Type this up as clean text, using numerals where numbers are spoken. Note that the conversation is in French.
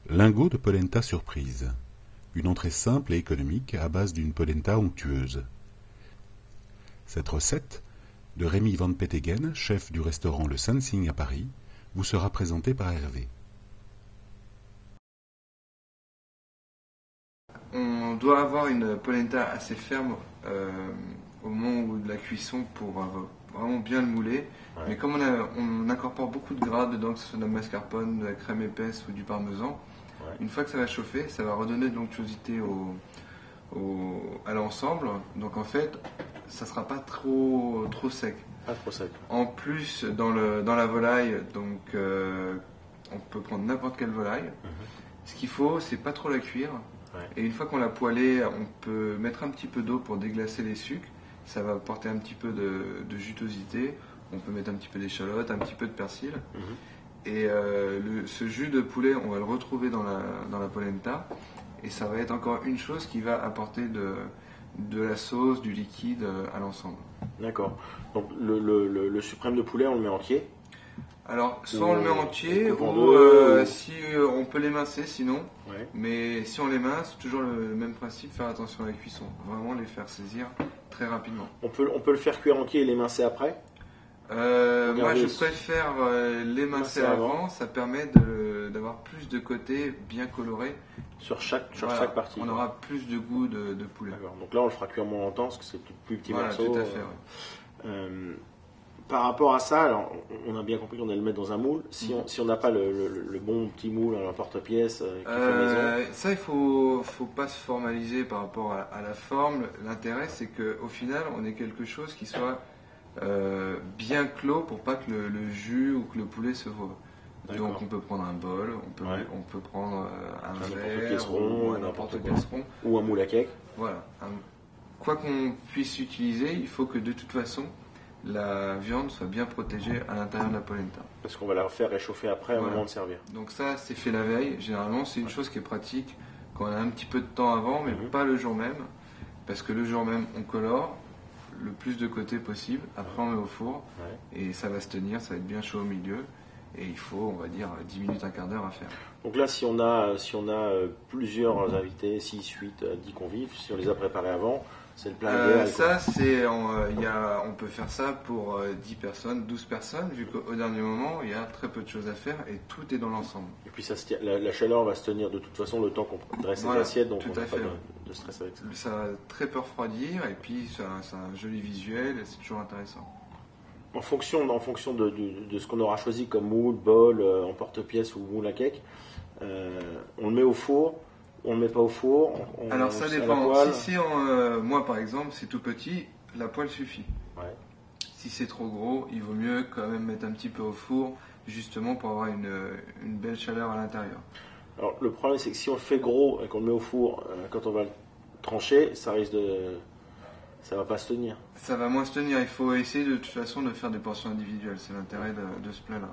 Lingot de polenta surprise. Une entrée simple et économique à base d'une polenta onctueuse. Cette recette, de Rémy Van Peteghem, chef du restaurant Le Sensing à Paris, vous sera présentée par Hervé. On doit avoir une polenta assez ferme au moment de la cuisson pour vraiment bien le mouler. Ouais. Mais comme on incorpore beaucoup de gras dedans, que ce soit de la mascarpone, de la crème épaisse ou du parmesan, Ouais. une fois que ça va chauffer, ça va redonner de l'onctuosité à l'ensemble. Donc en fait, ça ne sera pas trop sec. Pas trop sec. En plus, dans la volaille, donc on peut prendre n'importe quelle volaille. Ce qu'il faut, c'est pas trop la cuire. Ouais. Et une fois qu'on l'a poêlée, on peut mettre un petit peu d'eau pour déglacer les sucres. Ça va apporter un petit peu de jutosité. On peut mettre un petit peu d'échalote, un petit peu de persil. Et ce jus de poulet, on va le retrouver dans la polenta. Et ça va être encore une chose qui va apporter de la sauce, du liquide à l'ensemble. D'accord. Donc le suprême de poulet, on le met entier. Alors, soit on le met entier, on coupe en ou deux, ou- si on peut l'émincer sinon. Ouais. Mais si on l'émince, toujours le même principe, faire attention à la cuisson. Vraiment les faire saisir très rapidement. On peut le faire cuire entier et l'émincer après. Moi, Regardez, je préfère l'émincer émincer avant. avant. Ça permet d'avoir plus de côtés bien colorés. Sur chaque Voilà, partie. on aura plus de goût de poulet. D'accord. Donc là, on le fera cuire moins longtemps parce que c'est plus petit Voilà, morceau. tout à fait. Ouais. Par rapport à ça, alors, on a bien compris qu'on allait le mettre dans un moule. Si on n'a pas le bon petit moule en porte-pièce qui fait maison, Ça, il faut pas se formaliser par rapport à la forme. L'intérêt, c'est qu'au final, on ait quelque chose qui soit bien clos pour pas que le jus ou que le poulet se voie. D'accord. Donc, on peut prendre un bol, Ouais. on peut prendre un n'importe verre casseron, ou un n'importe n'importe quel quoi. casseron. ou un moule à cake. Voilà. Quoi qu'on puisse utiliser, il faut que de toute façon, la viande soit bien protégée à l'intérieur de la polenta. Parce qu'on va la faire réchauffer après au Voilà. moment de servir. Donc ça, c'est fait la veille. Généralement, c'est une chose qui est pratique quand on a un petit peu de temps avant, mais pas le jour même. Parce que le jour même, on colore le plus de côtés possible. Après, on met au four. Ouais. Et ça va se tenir, ça va être bien chaud au milieu. Et il faut, on va dire, 10 minutes, un quart d'heure à faire. Donc là, si on a plusieurs invités, 6, 8, 10 convives, si on les a préparés avant, c'est le plat idéal. Ça, on peut faire ça pour 10 personnes, 12 personnes, vu qu'au dernier moment, il y a très peu de choses à faire et tout est dans l'ensemble. Et puis ça la chaleur va se tenir de toute façon le temps qu'on dresse Voilà, les assiettes, donc tout on n'a à pas fait. de stress avec ça. Ça va très peu refroidir et puis c'est un joli visuel et c'est toujours intéressant. En fonction de ce qu'on aura choisi comme moule, bol, en porte-pièce ou moule à cake, on le met au four, on le met pas au four. Alors ça à la dépend. poêle. Si moi par exemple c'est tout petit, la poêle suffit. Ouais. Si c'est trop gros, il vaut mieux quand même mettre un petit peu au four, justement pour avoir une belle chaleur à l'intérieur. Alors le problème c'est que si on le fait gros et qu'on le met au four, quand on va le trancher, ça va pas se tenir. Ça va moins se tenir. Il faut essayer de toute façon de faire des portions individuelles. C'est l'intérêt de ce plat-là.